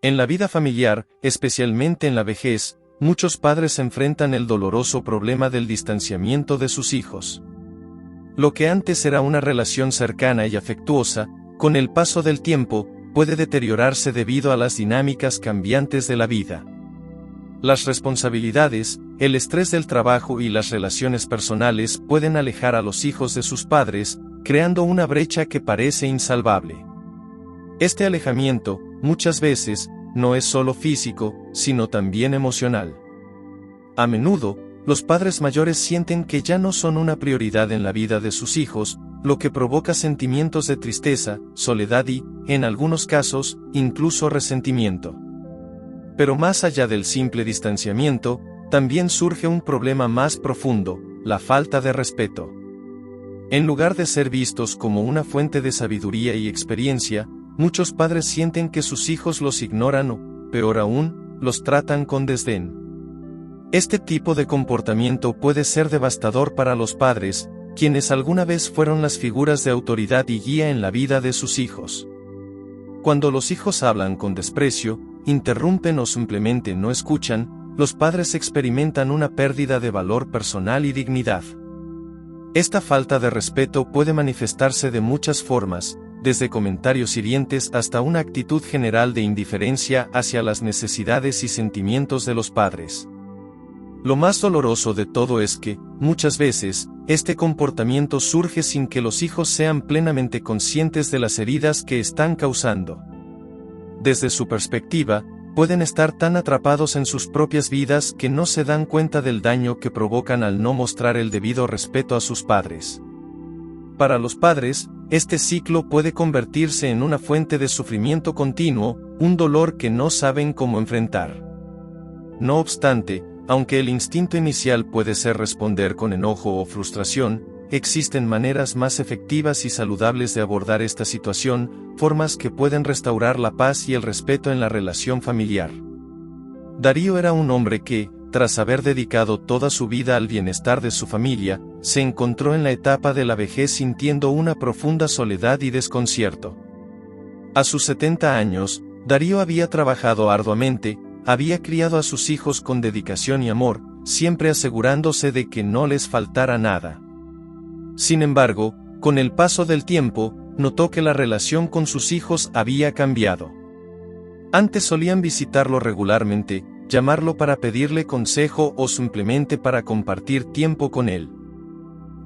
En la vida familiar, especialmente en la vejez, muchos padres enfrentan el doloroso problema del distanciamiento de sus hijos. Lo que antes era una relación cercana y afectuosa, con el paso del tiempo, puede deteriorarse debido a las dinámicas cambiantes de la vida. Las responsabilidades, el estrés del trabajo y las relaciones personales pueden alejar a los hijos de sus padres, creando una brecha que parece insalvable. Este alejamiento, muchas veces, no es solo físico, sino también emocional. A menudo, los padres mayores sienten que ya no son una prioridad en la vida de sus hijos, lo que provoca sentimientos de tristeza, soledad y, en algunos casos, incluso resentimiento. Pero más allá del simple distanciamiento, también surge un problema más profundo, la falta de respeto. En lugar de ser vistos como una fuente de sabiduría y experiencia, muchos padres sienten que sus hijos los ignoran o, peor aún, los tratan con desdén. Este tipo de comportamiento puede ser devastador para los padres, quienes alguna vez fueron las figuras de autoridad y guía en la vida de sus hijos. Cuando los hijos hablan con desprecio, interrumpen o simplemente no escuchan, los padres experimentan una pérdida de valor personal y dignidad. Esta falta de respeto puede manifestarse de muchas formas, desde comentarios hirientes hasta una actitud general de indiferencia hacia las necesidades y sentimientos de los padres. Lo más doloroso de todo es que, muchas veces, este comportamiento surge sin que los hijos sean plenamente conscientes de las heridas que están causando. Desde su perspectiva, pueden estar tan atrapados en sus propias vidas que no se dan cuenta del daño que provocan al no mostrar el debido respeto a sus padres. Para los padres, este ciclo puede convertirse en una fuente de sufrimiento continuo, un dolor que no saben cómo enfrentar. No obstante, aunque el instinto inicial puede ser responder con enojo o frustración, existen maneras más efectivas y saludables de abordar esta situación, formas que pueden restaurar la paz y el respeto en la relación familiar. Darío era un hombre que, tras haber dedicado toda su vida al bienestar de su familia, se encontró en la etapa de la vejez sintiendo una profunda soledad y desconcierto. A sus 70 años, Darío había trabajado arduamente, había criado a sus hijos con dedicación y amor, siempre asegurándose de que no les faltara nada. Sin embargo, con el paso del tiempo, notó que la relación con sus hijos había cambiado. Antes solían visitarlo regularmente, llamarlo para pedirle consejo o simplemente para compartir tiempo con él.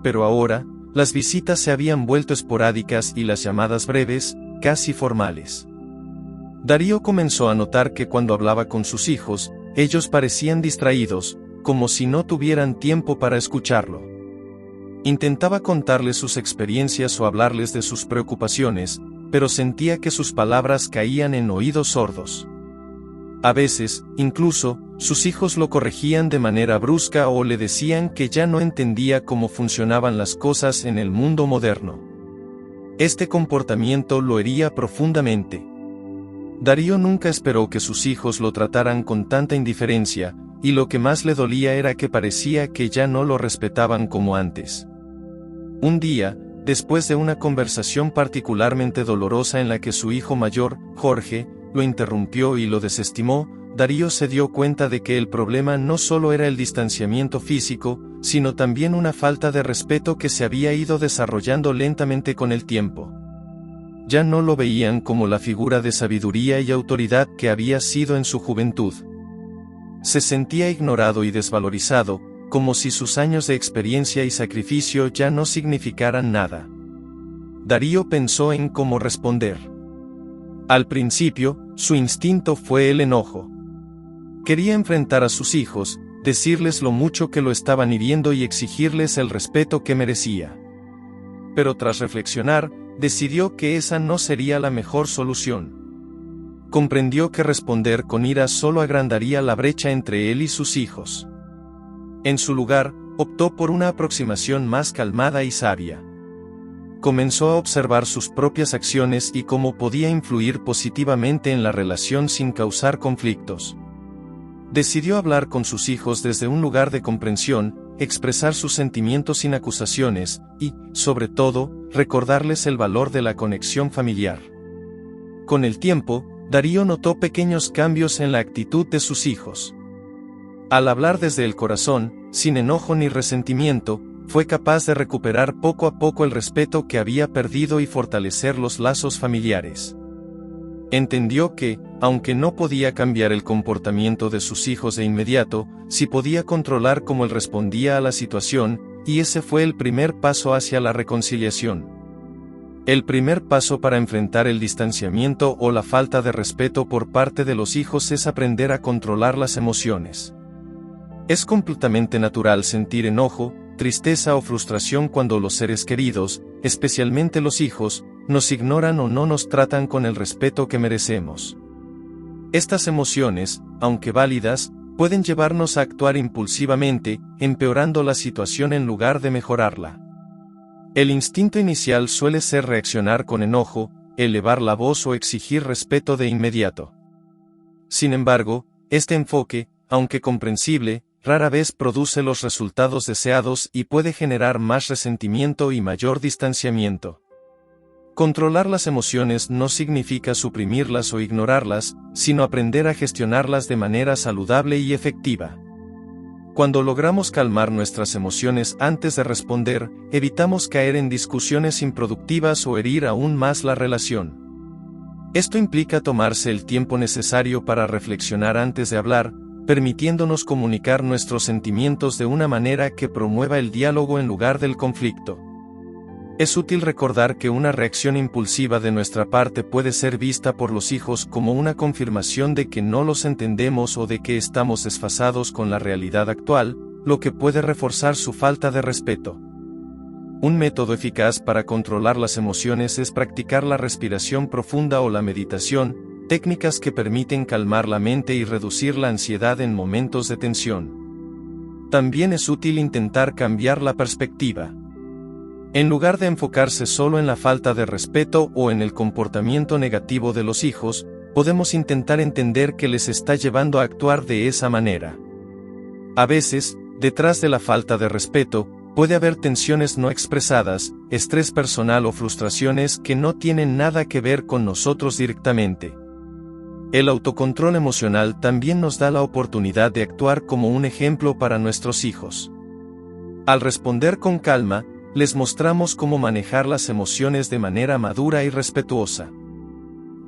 Pero ahora, las visitas se habían vuelto esporádicas y las llamadas breves, casi formales. Darío comenzó a notar que cuando hablaba con sus hijos, ellos parecían distraídos, como si no tuvieran tiempo para escucharlo. Intentaba contarles sus experiencias o hablarles de sus preocupaciones, pero sentía que sus palabras caían en oídos sordos. A veces, incluso, sus hijos lo corregían de manera brusca o le decían que ya no entendía cómo funcionaban las cosas en el mundo moderno. Este comportamiento lo hería profundamente. Darío nunca esperó que sus hijos lo trataran con tanta indiferencia, y lo que más le dolía era que parecía que ya no lo respetaban como antes. Un día, después de una conversación particularmente dolorosa en la que su hijo mayor, Jorge, lo interrumpió y lo desestimó, Darío se dio cuenta de que el problema no solo era el distanciamiento físico, sino también una falta de respeto que se había ido desarrollando lentamente con el tiempo. Ya no lo veían como la figura de sabiduría y autoridad que había sido en su juventud. Se sentía ignorado y desvalorizado, como si sus años de experiencia y sacrificio ya no significaran nada. Darío pensó en cómo responder. Al principio, su instinto fue el enojo. Quería enfrentar a sus hijos, decirles lo mucho que lo estaban hiriendo y exigirles el respeto que merecía. Pero tras reflexionar, decidió que esa no sería la mejor solución. Comprendió que responder con ira solo agrandaría la brecha entre él y sus hijos. En su lugar, optó por una aproximación más calmada y sabia. Comenzó a observar sus propias acciones y cómo podía influir positivamente en la relación sin causar conflictos. Decidió hablar con sus hijos desde un lugar de comprensión, expresar sus sentimientos sin acusaciones, y, sobre todo, recordarles el valor de la conexión familiar. Con el tiempo, Darío notó pequeños cambios en la actitud de sus hijos. Al hablar desde el corazón, sin enojo ni resentimiento, fue capaz de recuperar poco a poco el respeto que había perdido y fortalecer los lazos familiares. Entendió que, aunque no podía cambiar el comportamiento de sus hijos de inmediato, sí podía controlar cómo él respondía a la situación, y ese fue el primer paso hacia la reconciliación. El primer paso para enfrentar el distanciamiento o la falta de respeto por parte de los hijos es aprender a controlar las emociones. Es completamente natural sentir enojo, tristeza o frustración cuando los seres queridos, especialmente los hijos, nos ignoran o no nos tratan con el respeto que merecemos. Estas emociones, aunque válidas, pueden llevarnos a actuar impulsivamente, empeorando la situación en lugar de mejorarla. El instinto inicial suele ser reaccionar con enojo, elevar la voz o exigir respeto de inmediato. Sin embargo, este enfoque, aunque comprensible, rara vez produce los resultados deseados y puede generar más resentimiento y mayor distanciamiento. Controlar las emociones no significa suprimirlas o ignorarlas, sino aprender a gestionarlas de manera saludable y efectiva. Cuando logramos calmar nuestras emociones antes de responder, evitamos caer en discusiones improductivas o herir aún más la relación. Esto implica tomarse el tiempo necesario para reflexionar antes de hablar, permitiéndonos comunicar nuestros sentimientos de una manera que promueva el diálogo en lugar del conflicto. Es útil recordar que una reacción impulsiva de nuestra parte puede ser vista por los hijos como una confirmación de que no los entendemos o de que estamos desfasados con la realidad actual, lo que puede reforzar su falta de respeto. Un método eficaz para controlar las emociones es practicar la respiración profunda o la meditación, técnicas que permiten calmar la mente y reducir la ansiedad en momentos de tensión. También es útil intentar cambiar la perspectiva. En lugar de enfocarse solo en la falta de respeto o en el comportamiento negativo de los hijos, podemos intentar entender qué les está llevando a actuar de esa manera. A veces, detrás de la falta de respeto, puede haber tensiones no expresadas, estrés personal o frustraciones que no tienen nada que ver con nosotros directamente. El autocontrol emocional también nos da la oportunidad de actuar como un ejemplo para nuestros hijos. Al responder con calma, les mostramos cómo manejar las emociones de manera madura y respetuosa.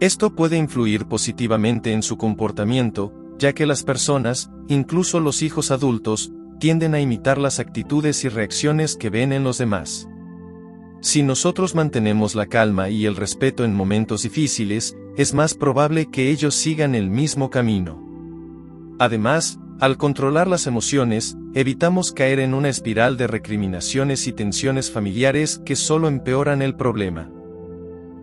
Esto puede influir positivamente en su comportamiento, ya que las personas, incluso los hijos adultos, tienden a imitar las actitudes y reacciones que ven en los demás. Si nosotros mantenemos la calma y el respeto en momentos difíciles, es más probable que ellos sigan el mismo camino. Además, al controlar las emociones, evitamos caer en una espiral de recriminaciones y tensiones familiares que solo empeoran el problema.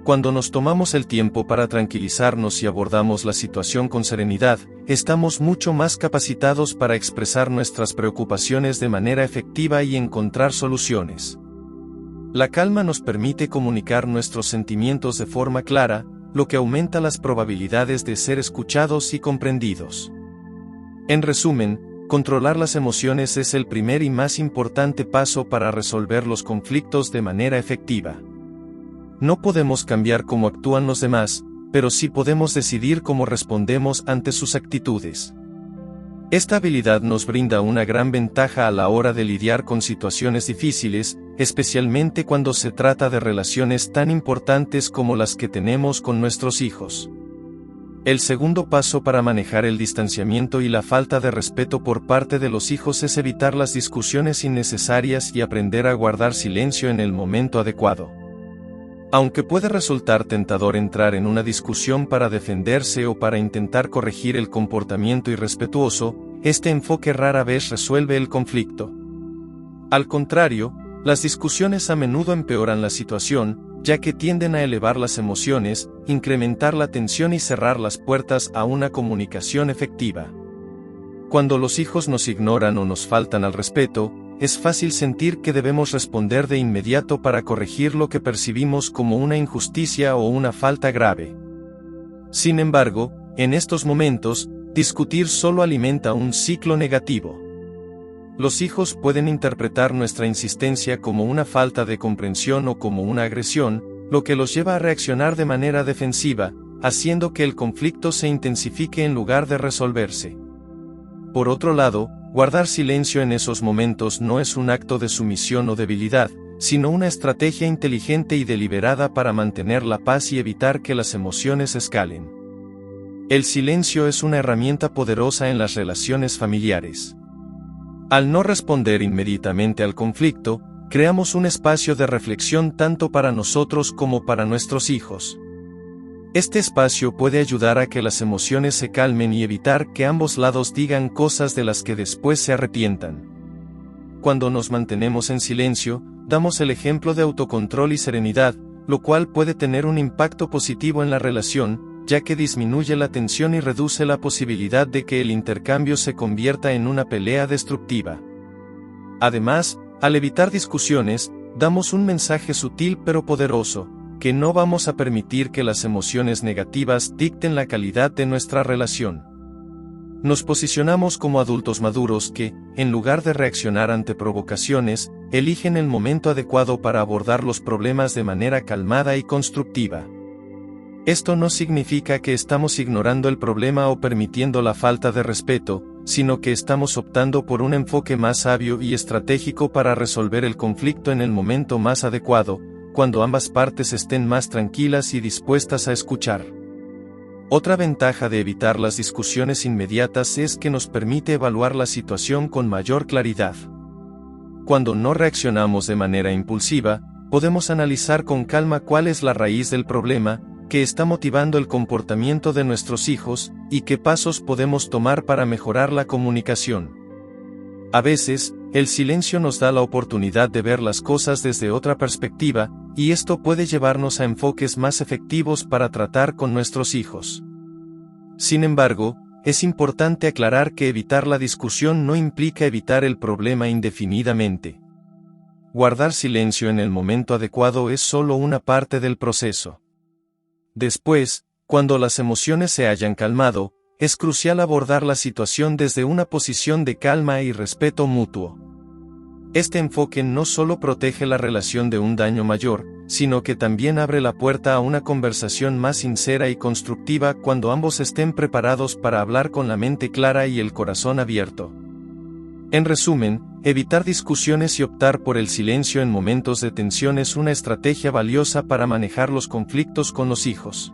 Cuando nos tomamos el tiempo para tranquilizarnos y abordamos la situación con serenidad, estamos mucho más capacitados para expresar nuestras preocupaciones de manera efectiva y encontrar soluciones. La calma nos permite comunicar nuestros sentimientos de forma clara, lo que aumenta las probabilidades de ser escuchados y comprendidos. En resumen, controlar las emociones es el primer y más importante paso para resolver los conflictos de manera efectiva. No podemos cambiar cómo actúan los demás, pero sí podemos decidir cómo respondemos ante sus actitudes. Esta habilidad nos brinda una gran ventaja a la hora de lidiar con situaciones difíciles, especialmente cuando se trata de relaciones tan importantes como las que tenemos con nuestros hijos. El segundo paso para manejar el distanciamiento y la falta de respeto por parte de los hijos es evitar las discusiones innecesarias y aprender a guardar silencio en el momento adecuado. Aunque puede resultar tentador entrar en una discusión para defenderse o para intentar corregir el comportamiento irrespetuoso, este enfoque rara vez resuelve el conflicto. Al contrario, las discusiones a menudo empeoran la situación, ya que tienden a elevar las emociones, incrementar la tensión y cerrar las puertas a una comunicación efectiva. Cuando los hijos nos ignoran o nos faltan al respeto, es fácil sentir que debemos responder de inmediato para corregir lo que percibimos como una injusticia o una falta grave. Sin embargo, en estos momentos, discutir solo alimenta un ciclo negativo. Los hijos pueden interpretar nuestra insistencia como una falta de comprensión o como una agresión, lo que los lleva a reaccionar de manera defensiva, haciendo que el conflicto se intensifique en lugar de resolverse. Por otro lado, guardar silencio en esos momentos no es un acto de sumisión o debilidad, sino una estrategia inteligente y deliberada para mantener la paz y evitar que las emociones escalen. El silencio es una herramienta poderosa en las relaciones familiares. Al no responder inmediatamente al conflicto, creamos un espacio de reflexión tanto para nosotros como para nuestros hijos. Este espacio puede ayudar a que las emociones se calmen y evitar que ambos lados digan cosas de las que después se arrepientan. Cuando nos mantenemos en silencio, damos el ejemplo de autocontrol y serenidad, lo cual puede tener un impacto positivo en la relación, ya que disminuye la tensión y reduce la posibilidad de que el intercambio se convierta en una pelea destructiva. Además, al evitar discusiones, damos un mensaje sutil pero poderoso, que no vamos a permitir que las emociones negativas dicten la calidad de nuestra relación. Nos posicionamos como adultos maduros que, en lugar de reaccionar ante provocaciones, eligen el momento adecuado para abordar los problemas de manera calmada y constructiva. Esto no significa que estamos ignorando el problema o permitiendo la falta de respeto, sino que estamos optando por un enfoque más sabio y estratégico para resolver el conflicto en el momento más adecuado, cuando ambas partes estén más tranquilas y dispuestas a escuchar. Otra ventaja de evitar las discusiones inmediatas es que nos permite evaluar la situación con mayor claridad. Cuando no reaccionamos de manera impulsiva, podemos analizar con calma cuál es la raíz del problema, qué está motivando el comportamiento de nuestros hijos, y qué pasos podemos tomar para mejorar la comunicación. A veces, el silencio nos da la oportunidad de ver las cosas desde otra perspectiva, y esto puede llevarnos a enfoques más efectivos para tratar con nuestros hijos. Sin embargo, es importante aclarar que evitar la discusión no implica evitar el problema indefinidamente. Guardar silencio en el momento adecuado es solo una parte del proceso. Después, cuando las emociones se hayan calmado, es crucial abordar la situación desde una posición de calma y respeto mutuo. Este enfoque no solo protege la relación de un daño mayor, sino que también abre la puerta a una conversación más sincera y constructiva cuando ambos estén preparados para hablar con la mente clara y el corazón abierto. En resumen, evitar discusiones y optar por el silencio en momentos de tensión es una estrategia valiosa para manejar los conflictos con los hijos.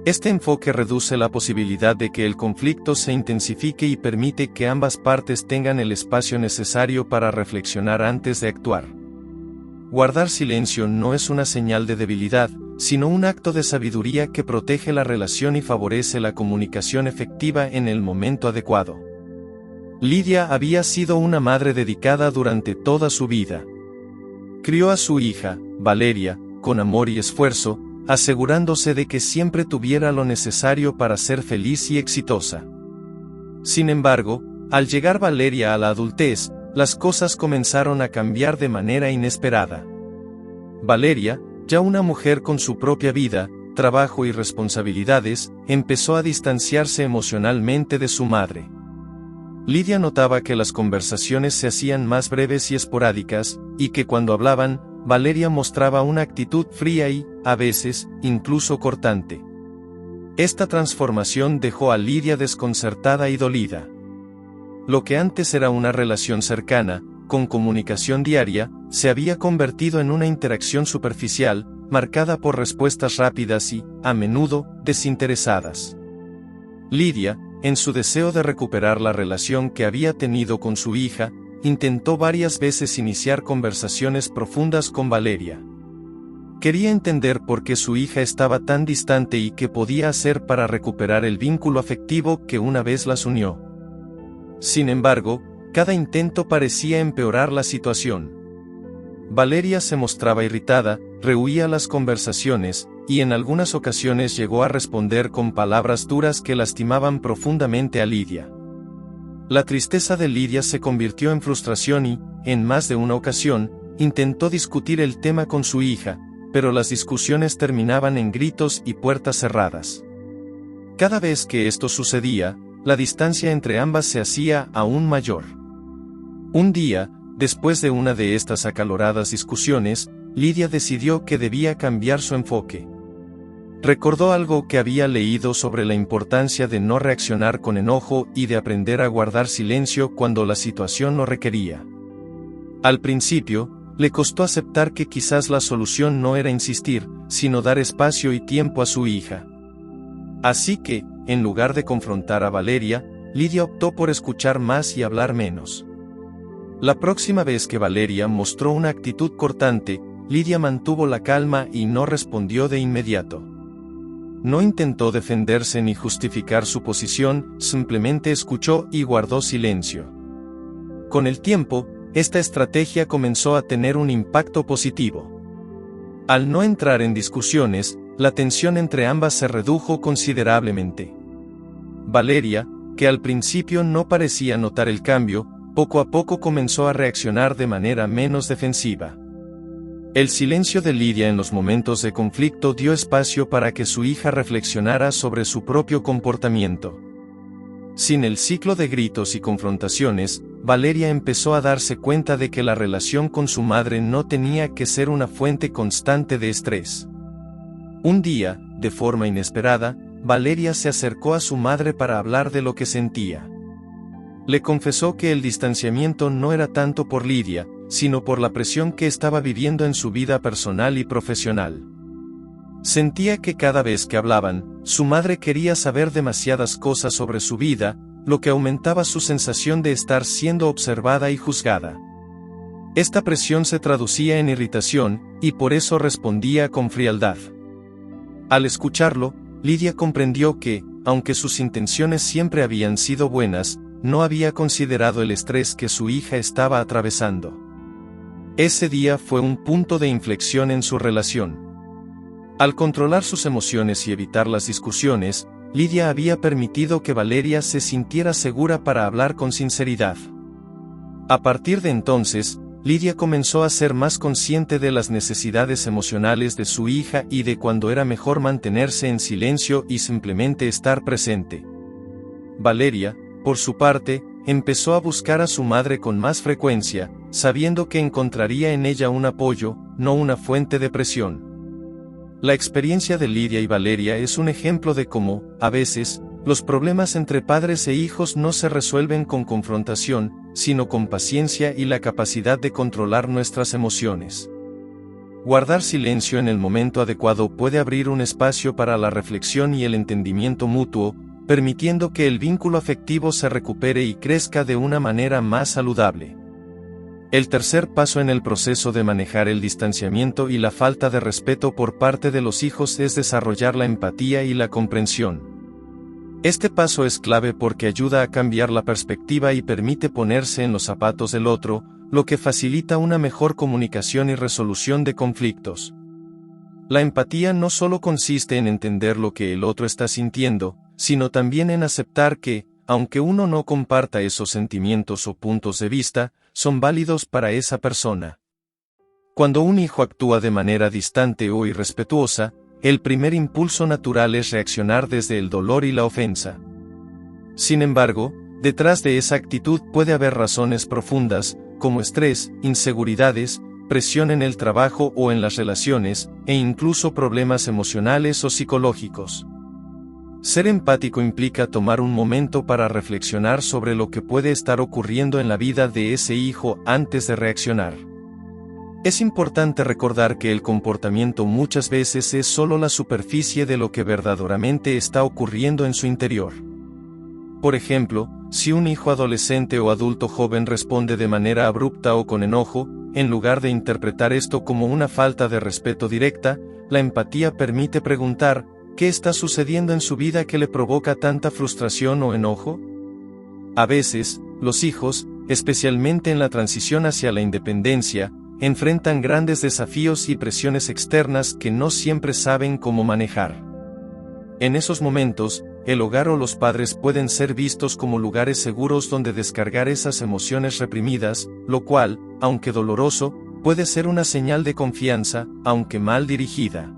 Este enfoque reduce la posibilidad de que el conflicto se intensifique y permite que ambas partes tengan el espacio necesario para reflexionar antes de actuar. Guardar silencio no es una señal de debilidad, sino un acto de sabiduría que protege la relación y favorece la comunicación efectiva en el momento adecuado. Lidia había sido una madre dedicada durante toda su vida. Crió a su hija, Valeria, con amor y esfuerzo, asegurándose de que siempre tuviera lo necesario para ser feliz y exitosa. Sin embargo, al llegar Valeria a la adultez, las cosas comenzaron a cambiar de manera inesperada. Valeria, ya una mujer con su propia vida, trabajo y responsabilidades, empezó a distanciarse emocionalmente de su madre. Lidia notaba que las conversaciones se hacían más breves y esporádicas, y que cuando hablaban, Valeria mostraba una actitud fría y, a veces, incluso cortante. Esta transformación dejó a Lidia desconcertada y dolida. Lo que antes era una relación cercana, con comunicación diaria, se había convertido en una interacción superficial, marcada por respuestas rápidas y, a menudo, desinteresadas. Lidia, en su deseo de recuperar la relación que había tenido con su hija, intentó varias veces iniciar conversaciones profundas con Valeria. Quería entender por qué su hija estaba tan distante y qué podía hacer para recuperar el vínculo afectivo que una vez las unió. Sin embargo, cada intento parecía empeorar la situación. Valeria se mostraba irritada, rehuía las conversaciones, y en algunas ocasiones llegó a responder con palabras duras que lastimaban profundamente a Lidia. La tristeza de Lidia se convirtió en frustración y, en más de una ocasión, intentó discutir el tema con su hija, pero las discusiones terminaban en gritos y puertas cerradas. Cada vez que esto sucedía, la distancia entre ambas se hacía aún mayor. Un día, después de una de estas acaloradas discusiones, Lidia decidió que debía cambiar su enfoque. Recordó algo que había leído sobre la importancia de no reaccionar con enojo y de aprender a guardar silencio cuando la situación lo requería. Al principio, le costó aceptar que quizás la solución no era insistir, sino dar espacio y tiempo a su hija. Así que, en lugar de confrontar a Valeria, Lidia optó por escuchar más y hablar menos. La próxima vez que Valeria mostró una actitud cortante, Lidia mantuvo la calma y no respondió de inmediato. No intentó defenderse ni justificar su posición, simplemente escuchó y guardó silencio. Con el tiempo, esta estrategia comenzó a tener un impacto positivo. Al no entrar en discusiones, la tensión entre ambas se redujo considerablemente. Valeria, que al principio no parecía notar el cambio, poco a poco comenzó a reaccionar de manera menos defensiva. El silencio de Lidia en los momentos de conflicto dio espacio para que su hija reflexionara sobre su propio comportamiento. Sin el ciclo de gritos y confrontaciones, Valeria empezó a darse cuenta de que la relación con su madre no tenía que ser una fuente constante de estrés. Un día, de forma inesperada, Valeria se acercó a su madre para hablar de lo que sentía. Le confesó que el distanciamiento no era tanto por Lidia, sino por la presión que estaba viviendo en su vida personal y profesional. Sentía que cada vez que hablaban, su madre quería saber demasiadas cosas sobre su vida, lo que aumentaba su sensación de estar siendo observada y juzgada. Esta presión se traducía en irritación, y por eso respondía con frialdad. Al escucharlo, Lidia comprendió que, aunque sus intenciones siempre habían sido buenas, no había considerado el estrés que su hija estaba atravesando. Ese día fue un punto de inflexión en su relación. Al controlar sus emociones y evitar las discusiones, Lidia había permitido que Valeria se sintiera segura para hablar con sinceridad. A partir de entonces, Lidia comenzó a ser más consciente de las necesidades emocionales de su hija y de cuándo era mejor mantenerse en silencio y simplemente estar presente. Valeria, por su parte, empezó a buscar a su madre con más frecuencia, sabiendo que encontraría en ella un apoyo, no una fuente de presión. La experiencia de Lidia y Valeria es un ejemplo de cómo, a veces, los problemas entre padres e hijos no se resuelven con confrontación, sino con paciencia y la capacidad de controlar nuestras emociones. Guardar silencio en el momento adecuado puede abrir un espacio para la reflexión y el entendimiento mutuo, permitiendo que el vínculo afectivo se recupere y crezca de una manera más saludable. El tercer paso en el proceso de manejar el distanciamiento y la falta de respeto por parte de los hijos es desarrollar la empatía y la comprensión. Este paso es clave porque ayuda a cambiar la perspectiva y permite ponerse en los zapatos del otro, lo que facilita una mejor comunicación y resolución de conflictos. La empatía no solo consiste en entender lo que el otro está sintiendo, sino también en aceptar que, aunque uno no comparta esos sentimientos o puntos de vista, son válidos para esa persona. Cuando un hijo actúa de manera distante o irrespetuosa, el primer impulso natural es reaccionar desde el dolor y la ofensa. Sin embargo, detrás de esa actitud puede haber razones profundas, como estrés, inseguridades, presión en el trabajo o en las relaciones, e incluso problemas emocionales o psicológicos. Ser empático implica tomar un momento para reflexionar sobre lo que puede estar ocurriendo en la vida de ese hijo antes de reaccionar. Es importante recordar que el comportamiento muchas veces es solo la superficie de lo que verdaderamente está ocurriendo en su interior. Por ejemplo, si un hijo adolescente o adulto joven responde de manera abrupta o con enojo, en lugar de interpretar esto como una falta de respeto directa, la empatía permite preguntar: ¿qué está sucediendo en su vida que le provoca tanta frustración o enojo? A veces, los hijos, especialmente en la transición hacia la independencia, enfrentan grandes desafíos y presiones externas que no siempre saben cómo manejar. En esos momentos, el hogar o los padres pueden ser vistos como lugares seguros donde descargar esas emociones reprimidas, lo cual, aunque doloroso, puede ser una señal de confianza, aunque mal dirigida.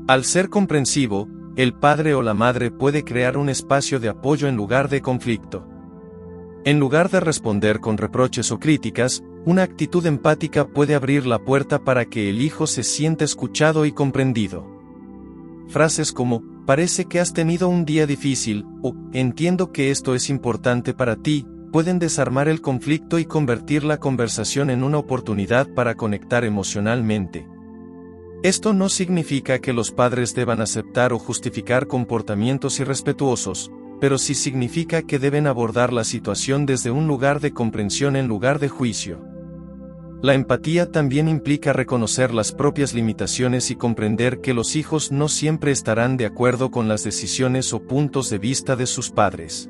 Al ser comprensivo, el padre o la madre puede crear un espacio de apoyo en lugar de conflicto. En lugar de responder con reproches o críticas, una actitud empática puede abrir la puerta para que el hijo se sienta escuchado y comprendido. Frases como, parece que has tenido un día difícil, o, entiendo que esto es importante para ti, pueden desarmar el conflicto y convertir la conversación en una oportunidad para conectar emocionalmente. Esto no significa que los padres deban aceptar o justificar comportamientos irrespetuosos, pero sí significa que deben abordar la situación desde un lugar de comprensión en lugar de juicio. La empatía también implica reconocer las propias limitaciones y comprender que los hijos no siempre estarán de acuerdo con las decisiones o puntos de vista de sus padres.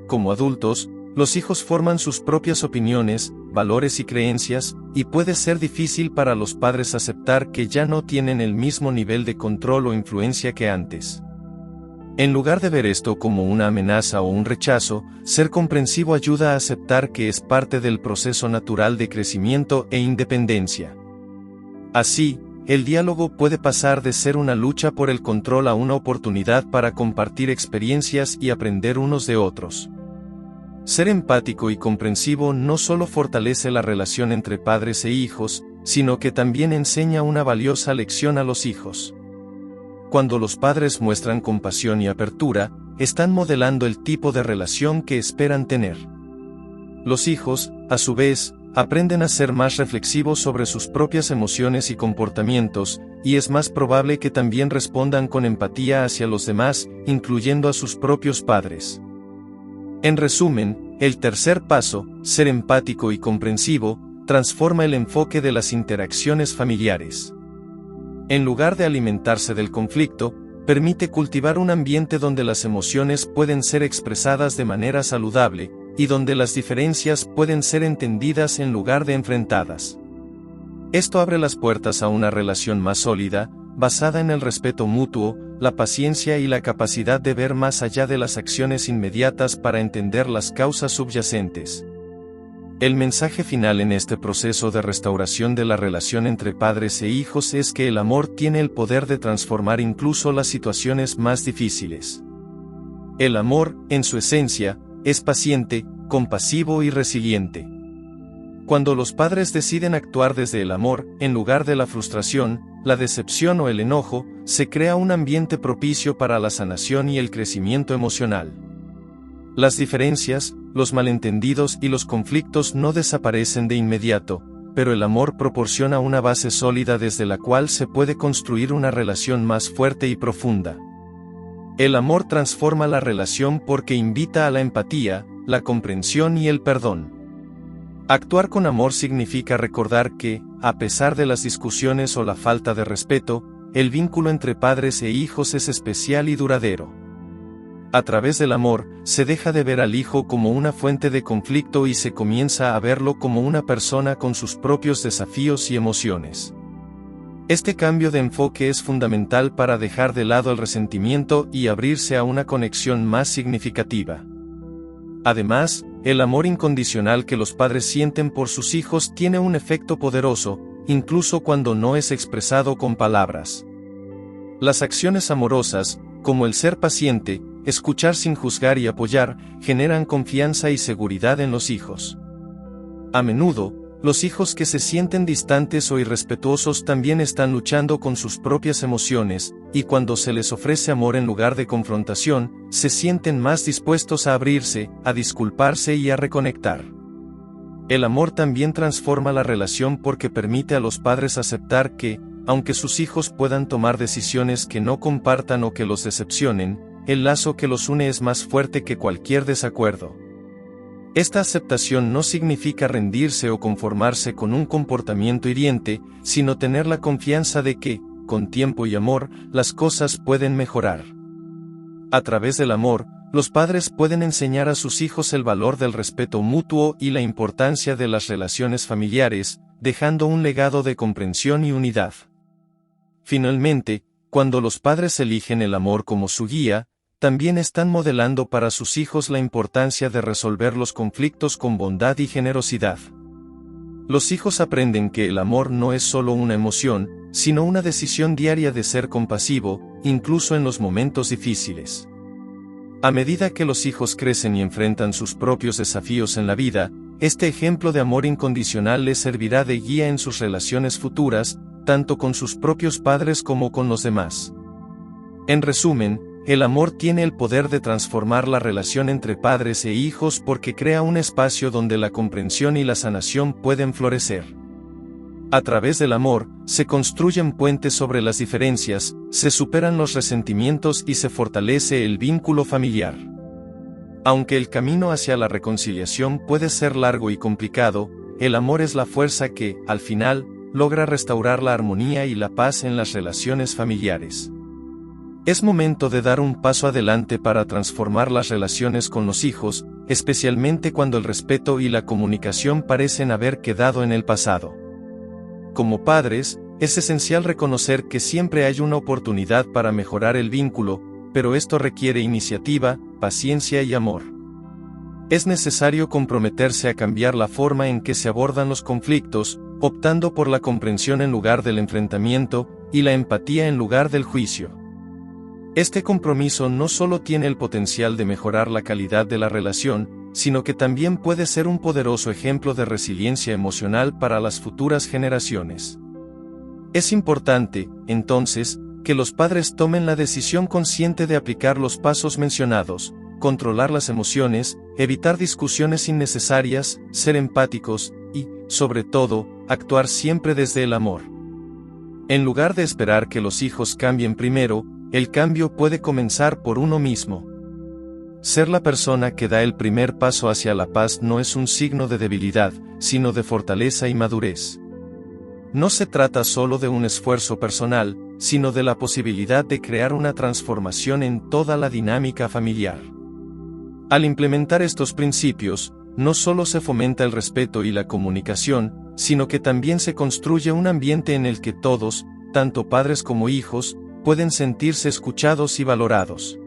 Como adultos, los hijos forman sus propias opiniones, valores y creencias, y puede ser difícil para los padres aceptar que ya no tienen el mismo nivel de control o influencia que antes. En lugar de ver esto como una amenaza o un rechazo, ser comprensivo ayuda a aceptar que es parte del proceso natural de crecimiento e independencia. Así, el diálogo puede pasar de ser una lucha por el control a una oportunidad para compartir experiencias y aprender unos de otros. Ser empático y comprensivo no solo fortalece la relación entre padres e hijos, sino que también enseña una valiosa lección a los hijos. Cuando los padres muestran compasión y apertura, están modelando el tipo de relación que esperan tener. Los hijos, a su vez, aprenden a ser más reflexivos sobre sus propias emociones y comportamientos, y es más probable que también respondan con empatía hacia los demás, incluyendo a sus propios padres. En resumen, el tercer paso, ser empático y comprensivo, transforma el enfoque de las interacciones familiares. En lugar de alimentarse del conflicto, permite cultivar un ambiente donde las emociones pueden ser expresadas de manera saludable, y donde las diferencias pueden ser entendidas en lugar de enfrentadas. Esto abre las puertas a una relación más sólida, basada en el respeto mutuo, la paciencia y la capacidad de ver más allá de las acciones inmediatas para entender las causas subyacentes. El mensaje final en este proceso de restauración de la relación entre padres e hijos es que el amor tiene el poder de transformar incluso las situaciones más difíciles. El amor, en su esencia, es paciente, compasivo y resiliente. Cuando los padres deciden actuar desde el amor, en lugar de la frustración, la decepción o el enojo, se crea un ambiente propicio para la sanación y el crecimiento emocional. Las diferencias, los malentendidos y los conflictos no desaparecen de inmediato, pero el amor proporciona una base sólida desde la cual se puede construir una relación más fuerte y profunda. El amor transforma la relación porque invita a la empatía, la comprensión y el perdón. Actuar con amor significa recordar que, a pesar de las discusiones o la falta de respeto, el vínculo entre padres e hijos es especial y duradero. A través del amor, se deja de ver al hijo como una fuente de conflicto y se comienza a verlo como una persona con sus propios desafíos y emociones. Este cambio de enfoque es fundamental para dejar de lado el resentimiento y abrirse a una conexión más significativa. Además, el amor incondicional que los padres sienten por sus hijos tiene un efecto poderoso, incluso cuando no es expresado con palabras. Las acciones amorosas, como el ser paciente, escuchar sin juzgar y apoyar, generan confianza y seguridad en los hijos. A menudo, los hijos que se sienten distantes o irrespetuosos también están luchando con sus propias emociones, y cuando se les ofrece amor en lugar de confrontación, se sienten más dispuestos a abrirse, a disculparse y a reconectar. El amor también transforma la relación porque permite a los padres aceptar que, aunque sus hijos puedan tomar decisiones que no compartan o que los decepcionen, el lazo que los une es más fuerte que cualquier desacuerdo. Esta aceptación no significa rendirse o conformarse con un comportamiento hiriente, sino tener la confianza de que, con tiempo y amor, las cosas pueden mejorar. A través del amor, los padres pueden enseñar a sus hijos el valor del respeto mutuo y la importancia de las relaciones familiares, dejando un legado de comprensión y unidad. Finalmente, cuando los padres eligen el amor como su guía, también están modelando para sus hijos la importancia de resolver los conflictos con bondad y generosidad. Los hijos aprenden que el amor no es solo una emoción, sino una decisión diaria de ser compasivo, incluso en los momentos difíciles. A medida que los hijos crecen y enfrentan sus propios desafíos en la vida, este ejemplo de amor incondicional les servirá de guía en sus relaciones futuras, tanto con sus propios padres como con los demás. En resumen, el amor tiene el poder de transformar la relación entre padres e hijos porque crea un espacio donde la comprensión y la sanación pueden florecer. A través del amor, se construyen puentes sobre las diferencias, se superan los resentimientos y se fortalece el vínculo familiar. Aunque el camino hacia la reconciliación puede ser largo y complicado, el amor es la fuerza que, al final, logra restaurar la armonía y la paz en las relaciones familiares. Es momento de dar un paso adelante para transformar las relaciones con los hijos, especialmente cuando el respeto y la comunicación parecen haber quedado en el pasado. Como padres, es esencial reconocer que siempre hay una oportunidad para mejorar el vínculo, pero esto requiere iniciativa, paciencia y amor. Es necesario comprometerse a cambiar la forma en que se abordan los conflictos, optando por la comprensión en lugar del enfrentamiento, y la empatía en lugar del juicio. Este compromiso no solo tiene el potencial de mejorar la calidad de la relación, sino que también puede ser un poderoso ejemplo de resiliencia emocional para las futuras generaciones. Es importante, entonces, que los padres tomen la decisión consciente de aplicar los pasos mencionados, controlar las emociones, evitar discusiones innecesarias, ser empáticos y, sobre todo, actuar siempre desde el amor. En lugar de esperar que los hijos cambien primero, el cambio puede comenzar por uno mismo. Ser la persona que da el primer paso hacia la paz no es un signo de debilidad, sino de fortaleza y madurez. No se trata solo de un esfuerzo personal, sino de la posibilidad de crear una transformación en toda la dinámica familiar. Al implementar estos principios, no solo se fomenta el respeto y la comunicación, sino que también se construye un ambiente en el que todos, tanto padres como hijos, pueden sentirse escuchados y valorados.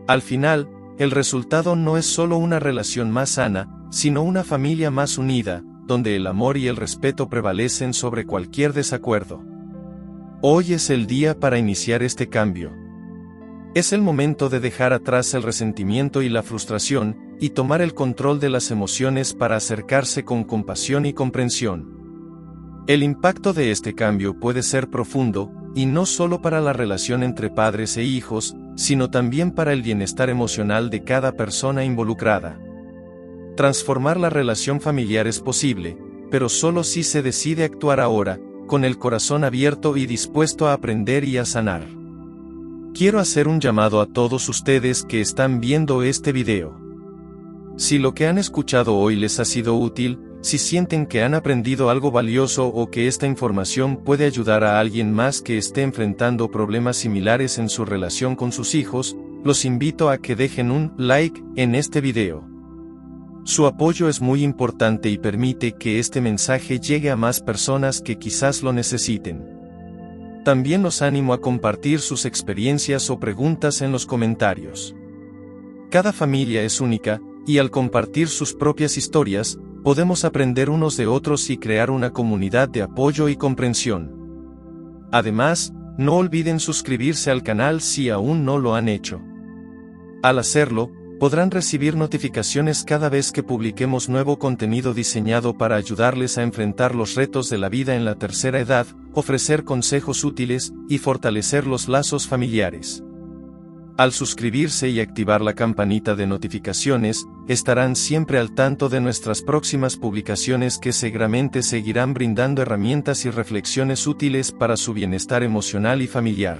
Al final, el resultado no es solo una relación más sana, sino una familia más unida, donde el amor y el respeto prevalecen sobre cualquier desacuerdo. Hoy es el día para iniciar este cambio. Es el momento de dejar atrás el resentimiento y la frustración, y tomar el control de las emociones para acercarse con compasión y comprensión. El impacto de este cambio puede ser profundo, y no solo para la relación entre padres e hijos, sino también para el bienestar emocional de cada persona involucrada. Transformar la relación familiar es posible, pero solo si se decide actuar ahora, con el corazón abierto y dispuesto a aprender y a sanar. Quiero hacer un llamado a todos ustedes que están viendo este video. Si lo que han escuchado hoy les ha sido útil, si sienten que han aprendido algo valioso o que esta información puede ayudar a alguien más que esté enfrentando problemas similares en su relación con sus hijos, los invito a que dejen un like en este video. Su apoyo es muy importante y permite que este mensaje llegue a más personas que quizás lo necesiten. También los animo a compartir sus experiencias o preguntas en los comentarios. Cada familia es única, y al compartir sus propias historias, podemos aprender unos de otros y crear una comunidad de apoyo y comprensión. Además, no olviden suscribirse al canal si aún no lo han hecho. Al hacerlo, podrán recibir notificaciones cada vez que publiquemos nuevo contenido diseñado para ayudarles a enfrentar los retos de la vida en la tercera edad, ofrecer consejos útiles y fortalecer los lazos familiares. Al suscribirse y activar la campanita de notificaciones, estarán siempre al tanto de nuestras próximas publicaciones que seguramente seguirán brindando herramientas y reflexiones útiles para su bienestar emocional y familiar.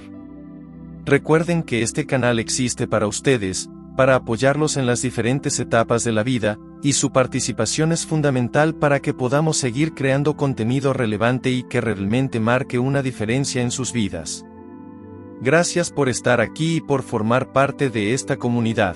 Recuerden que este canal existe para ustedes, para apoyarlos en las diferentes etapas de la vida, y su participación es fundamental para que podamos seguir creando contenido relevante y que realmente marque una diferencia en sus vidas. Gracias por estar aquí y por formar parte de esta comunidad.